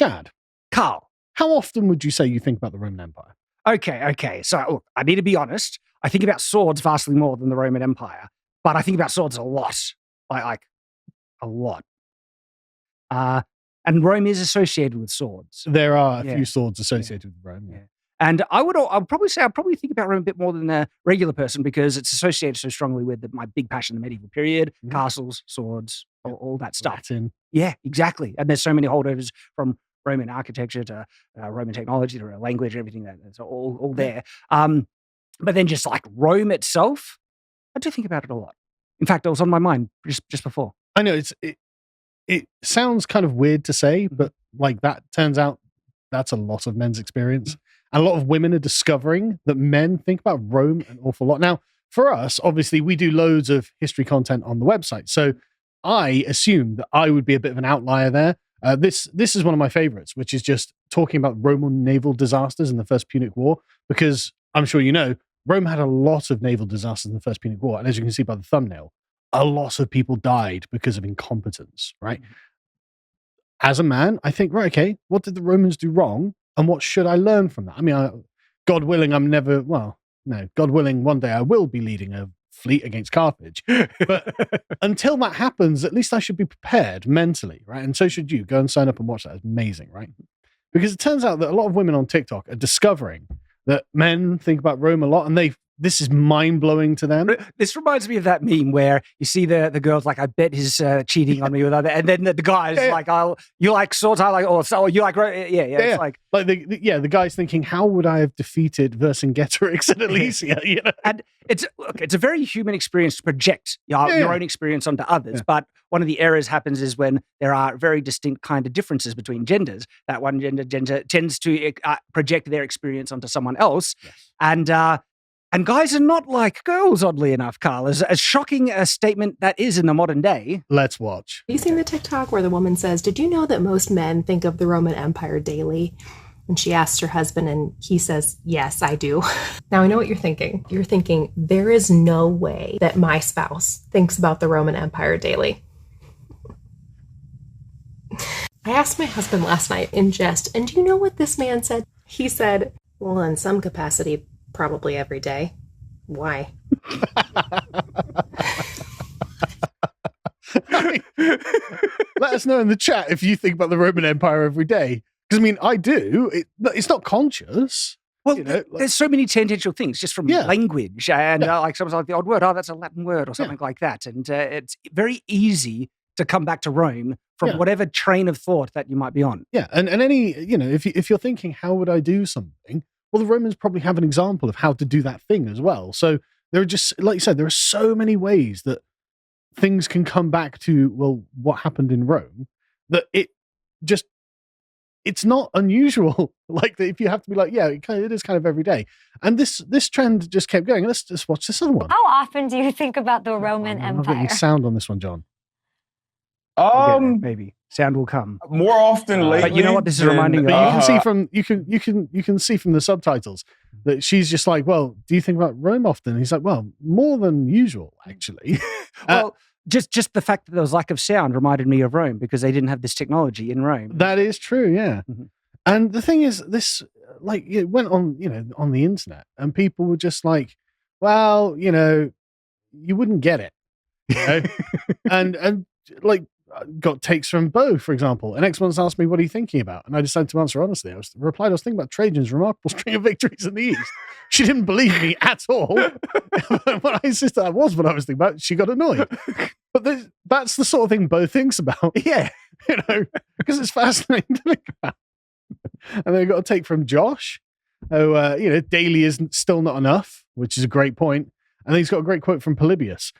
Chad, Carl. how often would you say you think about the Roman Empire? Okay. So look, I need to be honest. I think about swords vastly more than the Roman Empire, but I think about swords a lot, like a lot. And Rome is associated with swords. There are a few swords associated with Rome. Yeah. And I'd probably think about Rome a bit more than a regular person because it's associated so strongly with my big passion, the medieval period, castles, swords, all that stuff. Latin. Yeah, exactly. And there's so many holdovers from Roman architecture to Roman technology to language, everything that's all there. But then just like Rome itself, I do think about it a lot. In fact, it was on my mind just before. I know it sounds kind of weird to say, but like that turns out that's a lot of men's experience. And a lot of women are discovering that men think about Rome an awful lot. Now, for us, obviously, we do loads of history content on the website. So I assumed that I would be a bit of an outlier there. This is one of my favorites, which is just talking about Roman naval disasters in the First Punic War, because I'm sure you know, Rome had a lot of naval disasters in the First Punic War. And as you can see by the thumbnail, a lot of people died because of incompetence, right? As a man, I think, right, okay, what did the Romans do wrong? And what should I learn from that? I mean, God willing, God willing, one day I will be leading a fleet against Carthage. But until that happens, at least I should be prepared mentally, right? And so should you. Go and sign up and watch that. It's amazing, right? Because it turns out that a lot of women on TikTok are discovering that men think about Rome a lot, and this is mind-blowing to them. This reminds me of that meme where you see the girl's like, I bet he's cheating on me with other, and then the guy's like, you like swords, I like, or you like, it's like the guy's thinking, how would I have defeated Vercingetorix and Alesia? You know? And it's a very human experience to project your own experience onto others, but one of the errors happens is when there are very distinct kind of differences between genders, that one gender tends to project their experience onto someone else, and guys are not like girls, oddly enough, Carl. As shocking a statement that is in the modern day. Let's watch. Have you seen the TikTok where the woman says, did you know that most men think of the Roman Empire daily? And she asks her husband and he says, yes, I do. Now I know what you're thinking. You're thinking, there is no way that my spouse thinks about the Roman Empire daily. I asked my husband last night in jest, and do you know what this man said? He said, well, in some capacity, probably every day. Why? Let us know in the chat if you think about the Roman Empire every day. Because, I mean, I do. It's not conscious. Well, there's so many tangential things just from language and like sometimes like the odd word, that's a Latin word or something like that. And it's very easy to come back to Rome from whatever train of thought that you might be on. Yeah, and any, if you're thinking, how would I do something? Well, the Romans probably have an example of how to do that thing as well. So there are just, like you said, there are so many ways that things can come back to, well, what happened in Rome, that it's not unusual. Like, if you have to be like, it is kind of every day. And this trend just kept going. Let's just watch this other one. How often do you think about the Roman Empire? I'm not getting sound on this one, John. Maybe sound will come more often lately. But you know what this is reminding me of? You can see from the subtitles that she's just like, well, do you think about Rome often? And he's like, well, more than usual, actually. Well, just the fact that there was lack of sound reminded me of Rome because they didn't have this technology in Rome. That is true, yeah. Mm-hmm. And the thing is, this it went on, on the internet, and people were just like, well, you wouldn't get it, and like. Got takes from Bo, for example. An ex-once asked me, what are you thinking about? And I decided to answer honestly. I replied, I was thinking about Trajan's remarkable string of victories in the East. She didn't believe me at all. When I insisted that was what I was thinking about, she got annoyed. But that's the sort of thing Bo thinks about. Yeah. Because it's fascinating to think about. And then got a take from Josh. Daily is still not enough, which is a great point. And then he's got a great quote from Polybius.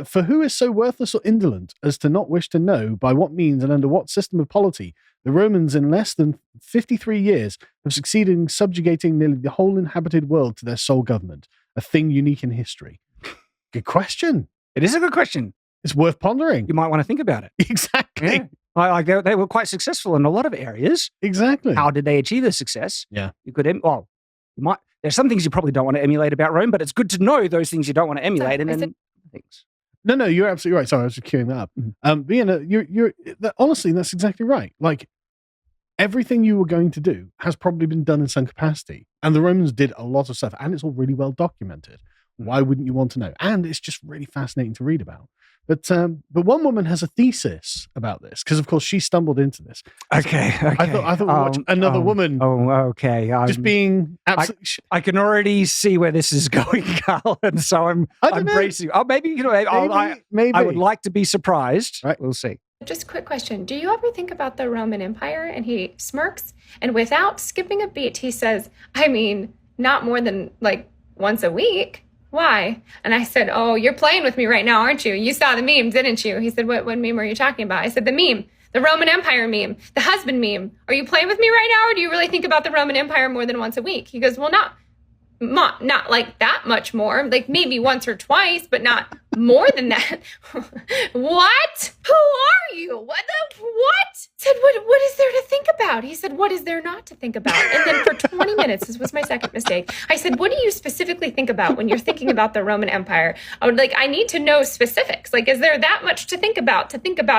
For who is so worthless or indolent as to not wish to know by what means and under what system of polity the Romans in less than 53 years have succeeded in subjugating nearly the whole inhabited world to their sole government, a thing unique in history? Good question. It is a good question. It's worth pondering. You might want to think about it. Exactly. Yeah. They were quite successful in a lot of areas. Exactly. How did they achieve the success? Yeah. There's some things you probably don't want to emulate about Rome, but it's good to know those things you don't want to emulate and then things. No, you're absolutely right. Sorry, I was just queuing that up. Mm-hmm. Honestly, that's exactly right. Like, everything you were going to do has probably been done in some capacity. And the Romans did a lot of stuff, and it's all really well documented. Why wouldn't you want to know? And it's just really fascinating to read about. But one woman has a thesis about this because, of course, she stumbled into this. Okay. I thought we'd watch another woman. Oh, okay. Just being absolutely. I can already see where this is going, Carl, and so I'm bracing. Oh, maybe maybe. I would like to be surprised. Right. We'll see. Just a quick question. Do you ever think about the Roman Empire? And he smirks, and without skipping a beat, he says, I mean, not more than like once a week. Why? And I said, oh, you're playing with me right now, aren't you? You saw the meme, didn't you? He said, what meme are you talking about? I said, the meme, the Roman Empire meme, the husband meme. Are you playing with me right now, or do you really think about the Roman Empire more than once a week? He goes, well, not like that much more, like maybe once or twice, but not more than that. What? Who are you? What? Said, what is there to think about? He said, what is there not to think about? And then for 20 minutes, this was my second mistake, I said, what do you specifically think about when you're thinking about the Roman Empire? I need to know specifics. Like, is there that much to think about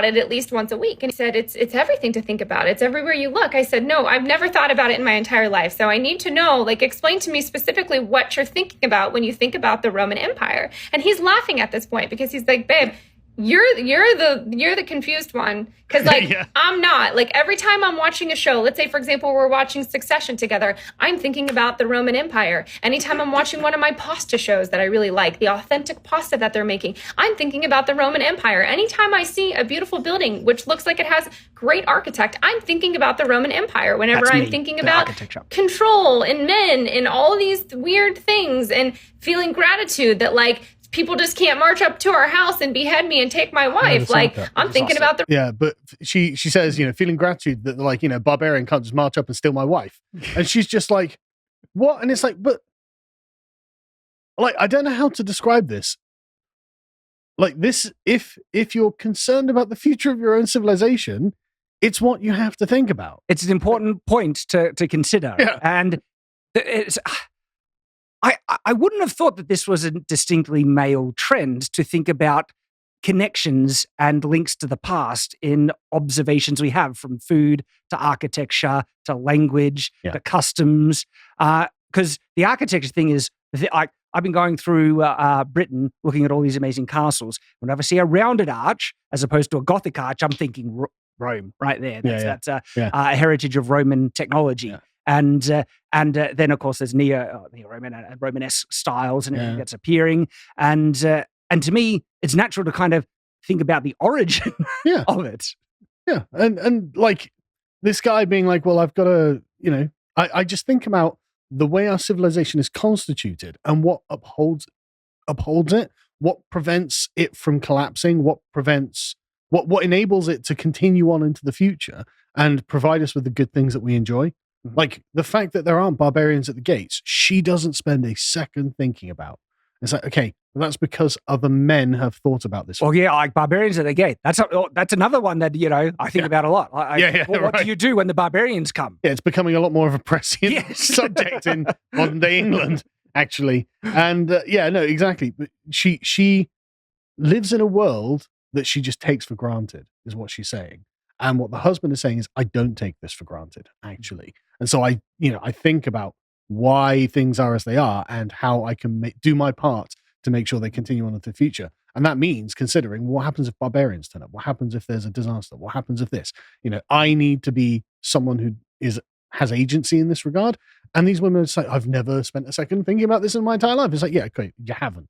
it at least once a week? And he said, it's everything to think about. It's everywhere you look. I said, no, I've never thought about it in my entire life. So I need to know, like, explain to me specifically what you're thinking about when you think about the Roman Empire. And he's laughing at this point because he's like, babe, you're the confused one, because like yeah. I'm not. Like, every time I'm watching a show, let's say for example we're watching Succession together, I'm thinking about the Roman Empire. Anytime I'm watching one of my pasta shows that I really like, the authentic pasta that they're making, I'm thinking about the Roman Empire. Anytime I see a beautiful building which looks like it has great architect, I'm thinking about the Roman Empire. Whenever I'm thinking about control and men and all these weird things and feeling gratitude that like people just can't march up to our house and behead me and take my wife. Like, I'm thinking about the... Yeah, but she says, feeling gratitude that, like, barbarian can't just march up and steal my wife. And she's just like, what? And it's like, but... Like, I don't know how to describe this. Like, this, if you're concerned about the future of your own civilization, it's what you have to think about. It's an important point to consider. Yeah. And it's... I wouldn't have thought that this was a distinctly male trend to think about connections and links to the past in observations we have, from food to architecture to language to customs. Because the architecture thing is, I've been going through Britain looking at all these amazing castles. Whenever I see a rounded arch as opposed to a Gothic arch, I'm thinking Rome right there. That's a heritage of Roman technology. Yeah. And then, of course, there's neo-Roman and Romanesque styles and everything that's appearing. And to me, it's natural to kind of think about the origin of it. Yeah. And like this guy being like, well, I've got to, I just think about the way our civilization is constituted and what upholds it, what prevents it from collapsing, what enables it to continue on into the future and provide us with the good things that we enjoy. Like, the fact that there aren't barbarians at the gates, she doesn't spend a second thinking about. It's like, okay, well, that's because other men have thought about this. Well, yeah, like barbarians at the gate. That's another one that, I think about a lot. What do you do when the barbarians come? Yeah, it's becoming a lot more of a prescient subject in modern day England, actually. And no, exactly. But she lives in a world that she just takes for granted, is what she's saying. And what the husband is saying is, I don't take this for granted, actually. And so I think about why things are as they are and how I can do my part to make sure they continue on into the future. And that means considering what happens if barbarians turn up? What happens if there's a disaster? What happens if this? I need to be someone who has agency in this regard. And these women say, I've never spent a second thinking about this in my entire life. It's like, yeah, okay, you haven't.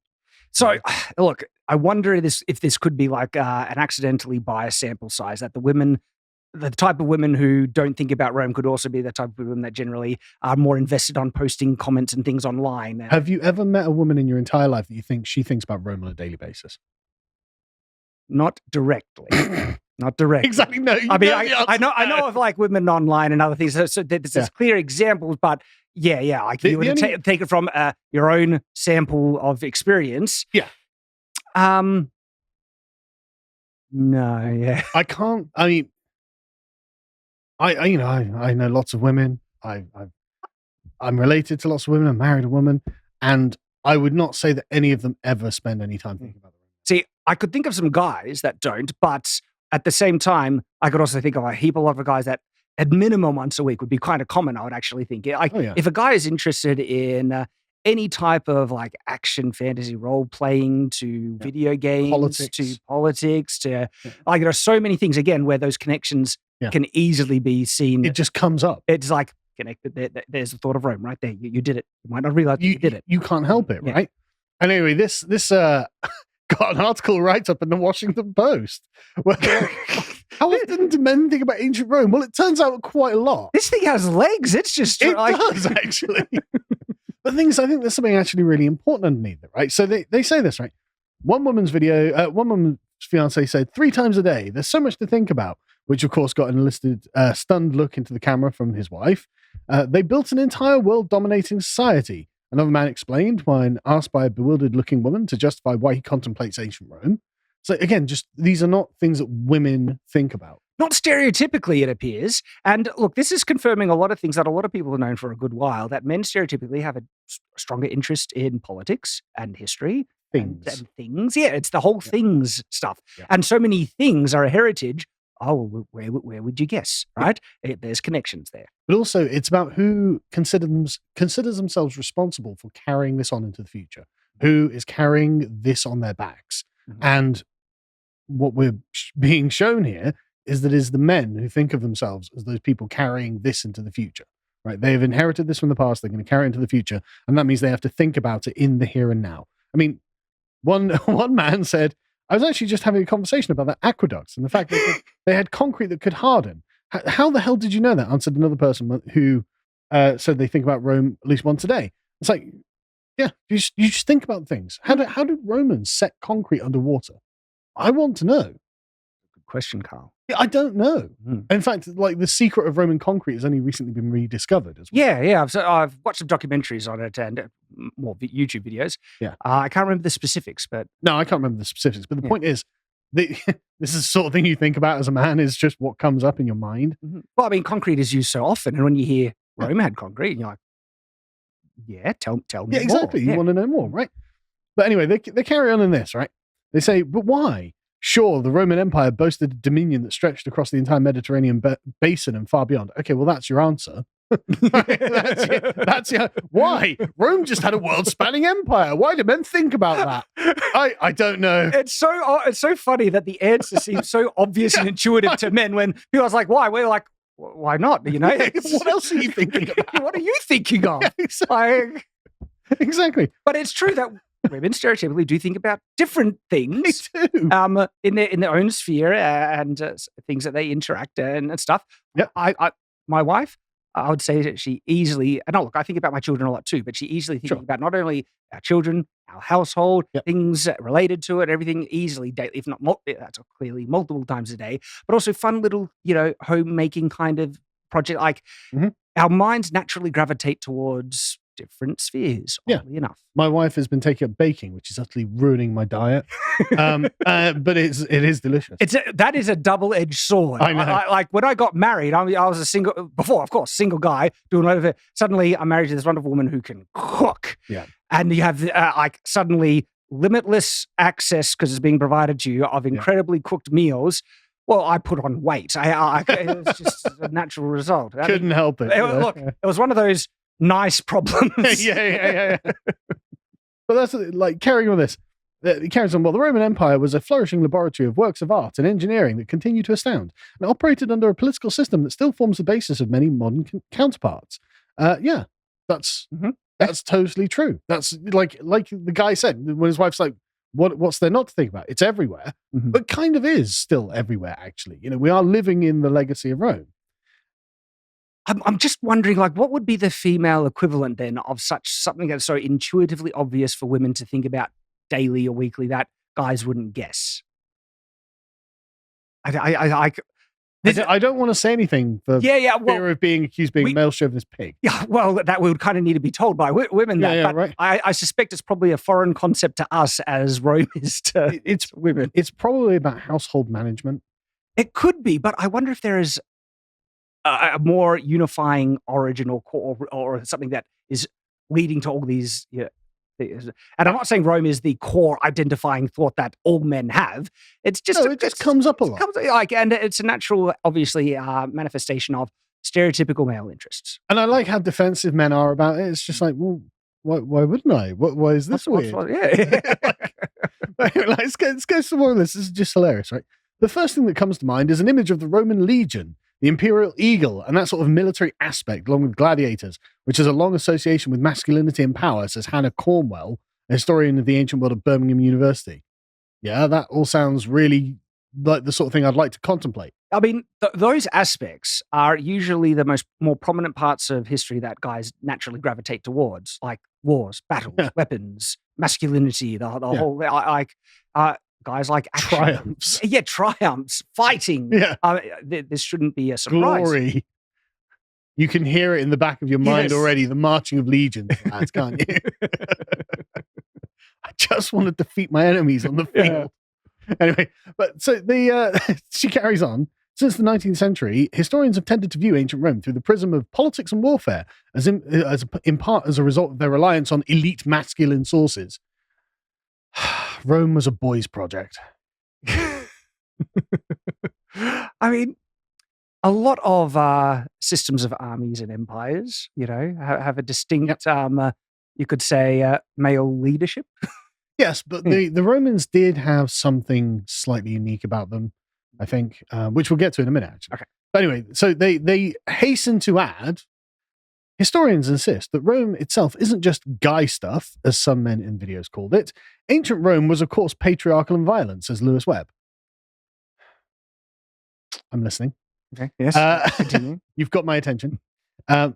So, look, I wonder if this could be like an accidentally biased sample size, that the type of women who don't think about Rome could also be the type of women that generally are more invested on posting comments and things online. Have you ever met a woman in your entire life that you think she thinks about Rome on a daily basis? Not directly. Not directly. Exactly. No. I know of like women online and other things. So there's clear examples, but like you would take it from your own sample of experience. Yeah. No. Yeah. I can't. I mean, I know lots of women. I'm related to lots of women. I'm married a woman, and I would not say that any of them ever spend any time thinking about it. See, I could think of some guys that don't, but at the same time, I could also think of a lot of guys that at minimum once a week would be kind of common, I would actually think. Like, if a guy is interested in any type of like action, fantasy, role playing to video games, to politics, to like, there are so many things, again, where those connections can easily be seen. It just comes up. It's like, connected. There's the thought of Rome right there. You did it. You might not realize you did it. You can't help it, right? And anyway, this got an article right up in the Washington Post. How often do men think about ancient Rome? Well, it turns out quite a lot. This thing has legs. It's just it does actually. But things, I think there's something actually really important underneath it, right? So they say this, right? One woman's fiance said 3 times a day, there's so much to think about, which of course got an enlisted stunned look into the camera from his wife. They built an entire world-dominating society. Another man explained when asked by a bewildered-looking woman to justify why he contemplates ancient Rome. So again, just these are not things that women think about. Not stereotypically, it appears. And look, this is confirming a lot of things that a lot of people have known for a good while, that men stereotypically have a stronger interest in politics and history. And things. Yeah, it's the whole things stuff. Yeah. And so many things are a heritage. Oh, where would you guess, right? There's connections there. But also, it's about who considers themselves responsible for carrying this on into the future. Who is carrying this on their backs? Mm-hmm. And what we're being shown here is that it's the men who think of themselves as those people carrying this into the future, right? They have inherited this from the past. They're going to carry it into the future. And that means they have to think about it in the here and now. I mean, one man said, I was actually just having a conversation about the aqueducts and the fact that they had concrete that could harden. How the hell did you know that? Answered another person who said they think about Rome at least once a day. It's like, yeah, you just think about things. How did Romans set concrete underwater? I want to know. Good question, Carl. Yeah, I don't know. In fact, like the secret of Roman concrete has only recently been rediscovered as well. Yeah. I've watched some documentaries on it and more YouTube videos. Yeah. I can't remember the specifics, but... No, I can't remember the specifics. But the point is, this is the sort of thing you think about as a man, is just what comes up in your mind. Mm-hmm. Well, I mean, concrete is used so often. And when you hear Rome had concrete, you're like, yeah, tell me more. Yeah, exactly. You want to know more, right? But anyway, they carry on in this, right? They say, but why? Sure, the Roman Empire boasted a dominion that stretched across the entire Mediterranean basin and far beyond. Okay, well, that's your answer. That's why? Rome just had a world-spanning empire. Why do men think about that? I don't know. It's so funny that the answer seems so obvious and intuitive to men when people are like, why? We're like, why not? You know, what else are you thinking about? What are you thinking of? Yeah, exactly. But it's true that women stereotypically do think about different things. They do. In their own sphere and things that they interact and stuff. Yeah. My wife, I would say that she easily, and look, I think about my children a lot too, but she easily thinks about not only our children, our household, things related to it, everything easily, if not that's clearly multiple times a day, but also fun little, homemaking kind of project. Like our minds naturally gravitate towards different spheres, oddly enough. My wife has been taking up baking, which is utterly ruining my diet. But it is delicious. That is a double-edged sword. I know. Like when I got married, I was a single guy doing whatever. Suddenly, I'm married to this wonderful woman who can cook. Yeah. And you have suddenly limitless access, because it's being provided to you, of incredibly cooked meals. Well, I put on weight. It was just a natural result. Couldn't help it. Look, it was one of those nice problems. Yeah. But that's like carrying on this. It carries on. Well, the Roman Empire was a flourishing laboratory of works of art and engineering that continue to astound, and operated under a political system that still forms the basis of many modern counterparts. That's totally true. That's like the guy said when his wife's like, what's there not to think about? It's everywhere, but kind of is still everywhere, actually. We are living in the legacy of Rome. I'm just wondering, what would be the female equivalent then of something that's so intuitively obvious for women to think about daily or weekly that guys wouldn't guess? I don't want to say anything for fear of being accused of being a male chauvinist pig. Yeah, well, that we would kind of need to be told by women. Right. I suspect it's probably a foreign concept to us as Rome is to women. It's probably about household management. It could be, but I wonder if there is a more unifying origin or core or something that is leading to all these. And I'm not saying Rome is the core identifying thought that all men have. It's just it just comes up a lot. And it's a natural, obviously, manifestation of stereotypical male interests. And I like how defensive men are about it. It's just like, well, why wouldn't I? Why is this weird? Let's go some more of this. This is just hilarious, right? The first thing that comes to mind is an image of the Roman legion, the imperial eagle, and that sort of military aspect, along with gladiators, which has a long association with masculinity and power, says Hannah Cornwell, a historian of the ancient world of Birmingham University. Yeah, that all sounds really like the sort of thing I'd like to contemplate. I mean, those aspects are usually the more prominent parts of history that guys naturally gravitate towards, like wars, battles, weapons, masculinity, the whole, guys like action. Triumphs. Yeah, triumphs, fighting. Yeah. This shouldn't be a surprise. Glory. You can hear it in the back of your mind already, the marching of legions, lads, can't you? I just want to defeat my enemies on the field. Anyway, but so she carries on. Since the 19th century, historians have tended to view ancient Rome through the prism of politics and warfare, as in part as a result of their reliance on elite masculine sources. Rome was a boys' project. I mean, a lot of systems of armies and empires, have a distinct, you could say, male leadership. Yes, but the Romans did have something slightly unique about them, I think, which we'll get to in a minute, actually. Okay. But anyway, so they hasten to add, historians insist that Rome itself isn't just guy stuff, as some men in videos called it. Ancient Rome was, of course, patriarchal and violent, says Lewis Webb. I'm listening. Okay, yes, continue. You've got my attention. But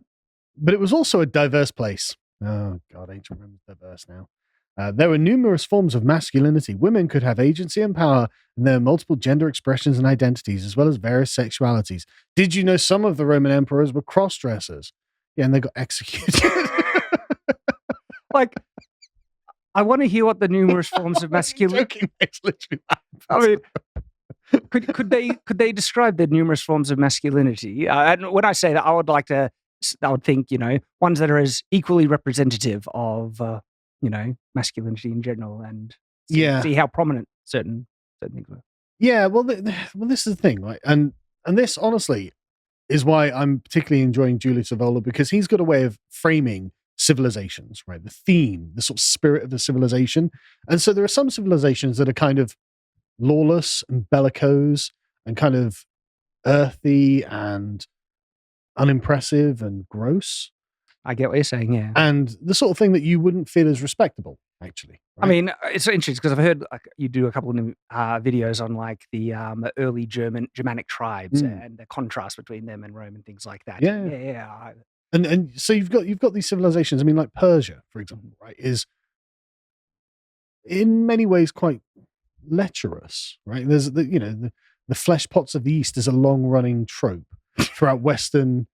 it was also a diverse place. Oh, God, ancient Rome is diverse now. There were numerous forms of masculinity. Women could have agency and power, and there are multiple gender expressions and identities, as well as various sexualities. Did you know some of the Roman emperors were cross-dressers? Yeah, and they got executed. Like, I want to hear what the numerous forms of masculinity. I mean, could they describe the numerous forms of masculinity? And when I say that, I would think, ones that are as equally representative of, masculinity in general, and see how prominent certain things were. Yeah, well, this is the thing, right? And this, honestly, is why I'm particularly enjoying Julius Evola, because he's got a way of framing civilizations, right? The theme, the sort of spirit of the civilization. And so there are some civilizations that are kind of lawless and bellicose and kind of earthy and unimpressive and gross. I get what you're saying, yeah. And the sort of thing that you wouldn't feel as respectable, actually. Right? I mean, it's interesting because I've heard you do a couple of videos on like the early Germanic tribes and the contrast between them and Rome and things like that. Yeah. And so you've got these civilizations. I mean, like Persia, for example, right, is in many ways quite lecherous, right? There's the flesh pots of the East is a long running trope throughout Western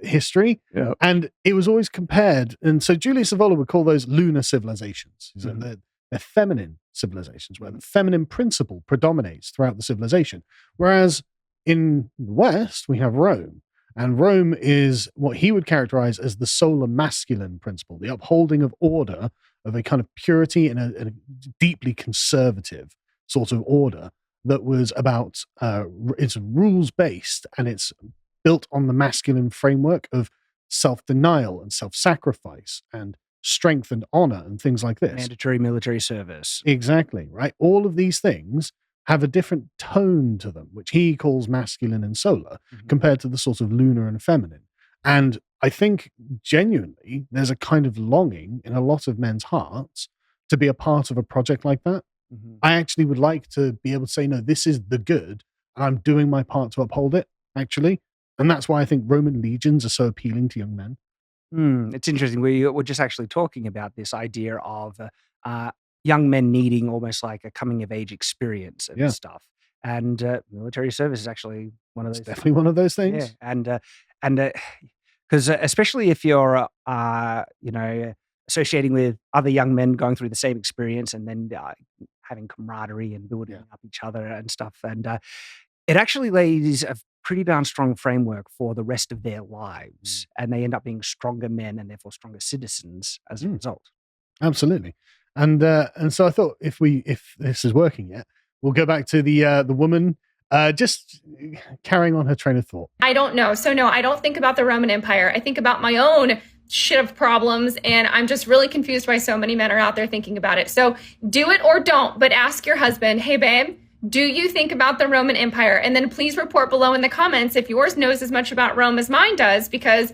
history, and it was always compared. And so Julius Evola would call those lunar civilizations. They're feminine civilizations where the feminine principle predominates throughout the civilization. Whereas in the West, we have Rome. And Rome is what he would characterize as the solar masculine principle, the upholding of order, of a kind of purity and a deeply conservative sort of order that was about, it's rules-based, and it's built on the masculine framework of self-denial and self-sacrifice and strength and honor and things like this. Mandatory military service. Exactly, right? All of these things have a different tone to them, which he calls masculine and solar, compared to the sort of lunar and feminine. And I think genuinely there's a kind of longing in a lot of men's hearts to be a part of a project like that. I actually would like to be able to say, no, this is the good, and I'm doing my part to uphold it, actually. And that's why I think Roman legions are so appealing to young men. It's interesting. We were just actually talking about this idea of young men needing almost like a coming of age experience and stuff. And military service is actually one of those. It's definitely one of those things. Yeah, and because especially if you're associating with other young men going through the same experience and then having camaraderie and building up each other and stuff, and it actually lays a pretty darn strong framework for the rest of their lives, and they end up being stronger men and therefore stronger citizens as a result. Absolutely. And so I thought if this is working yet, we'll go back to the woman Just carrying on her train of thought. I don't know. So no, I don't think about the Roman Empire. I think about my own shit of problems, and I'm just really confused why so many men are out there thinking about it. So do it or don't, but ask your husband, hey babe, do you think about the Roman Empire? And then please report below in the comments if yours knows as much about Rome as mine does, because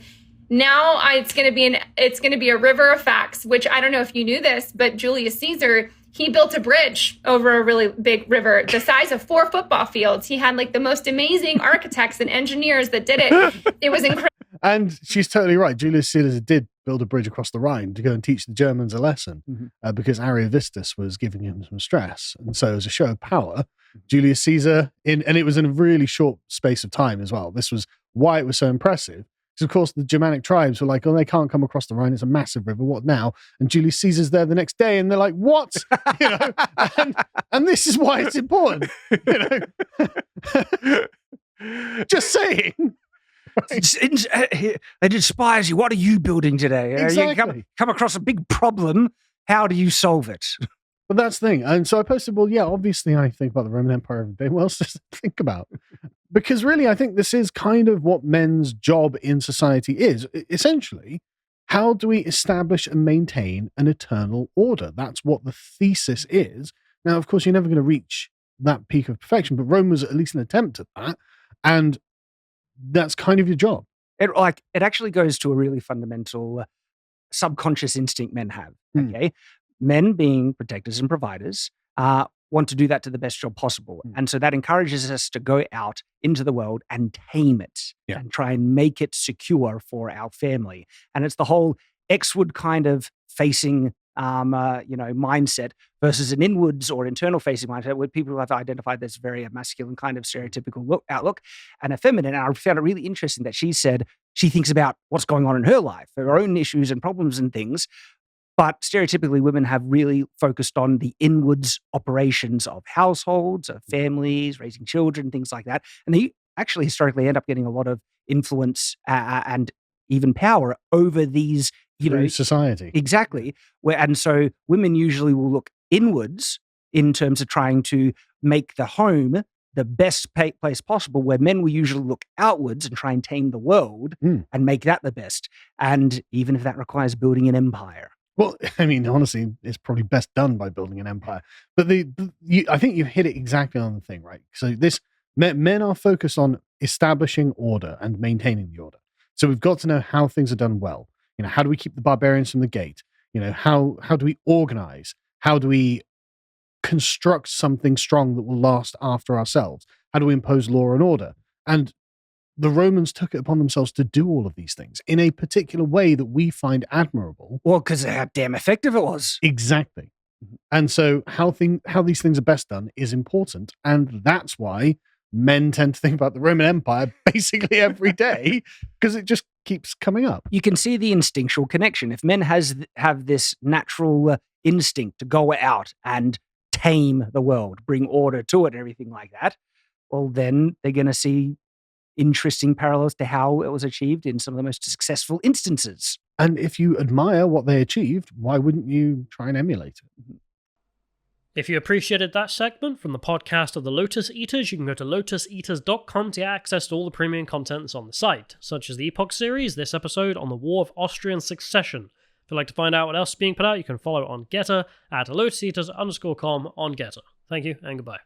now it's going to be a river of facts, which I don't know if you knew this, but Julius Caesar, he built a bridge over a really big river the size of 4 football fields. He had like the most amazing architects and engineers that did it. It was incredible. And she's totally right. Julius Caesar did build a bridge across the Rhine to go and teach the Germans a lesson because Ariovistus was giving him some stress. And so as a show of power, Julius Caesar, and it was in a really short space of time as well. This was why it was so impressive. Because, of course, the Germanic tribes were like, oh, they can't come across the Rhine. It's a massive river. What now? And Julius Caesar's there the next day, and they're like, what? And this is why it's important. Just saying. It inspires you. What are you building today? Exactly. You come across a big problem. How do you solve it? But that's the thing. And so I posted, well, yeah, obviously I think about the Roman Empire every day. What else does it think about? Because really, I think this is kind of what men's job in society is. Essentially, how do we establish and maintain an eternal order? That's what the thesis is. Now, of course, you're never going to reach that peak of perfection, but Rome was at least an attempt at that. And that's kind of your job. It actually goes to a really fundamental subconscious instinct men have. Okay. Men, being protectors and providers, want to do that to the best job possible. And so that encourages us to go out into the world and tame it and try and make it secure for our family. And it's the whole Xward kind of facing mindset versus an inwards or internal facing mindset, where people have identified this very masculine kind of stereotypical outlook and a feminine. And I found it really interesting that she said she thinks about what's going on in her life, her own issues and problems and things. But stereotypically, women have really focused on the inwards operations of households, of families, raising children, things like that. And they actually historically end up getting a lot of influence and even power over these, society. Exactly. And so women usually will look inwards in terms of trying to make the home the best place possible, where men will usually look outwards and try and tame the world and make that the best. And even if that requires building an empire. Well, I mean, honestly, it's probably best done by building an empire. But I think you've hit it exactly on the thing, right? So men are focused on establishing order and maintaining the order. So we've got to know how things are done well. How do we keep the barbarians from the gate? How do we organize? How do we construct something strong that will last after ourselves? How do we impose law and order? And the Romans took it upon themselves to do all of these things in a particular way that we find admirable. Well, because how damn effective it was. Exactly. And so how these things are best done is important. And that's why men tend to think about the Roman Empire basically every day, because it just keeps coming up. You can see the instinctual connection. If men have this natural instinct to go out and tame the world, bring order to it and everything like that, well, then they're going to see interesting parallels to how it was achieved in some of the most successful instances. And if you admire what they achieved, why wouldn't you try and emulate it? If you appreciated that segment from the podcast of the Lotus Eaters, you can go to lotuseaters.com to get access to all the premium content that's on the site, such as the Epoch series, this episode on the War of Austrian Succession. If you'd like to find out what else is being put out, you can follow on Getter at lotuseaters_com on Getter. Thank you and goodbye.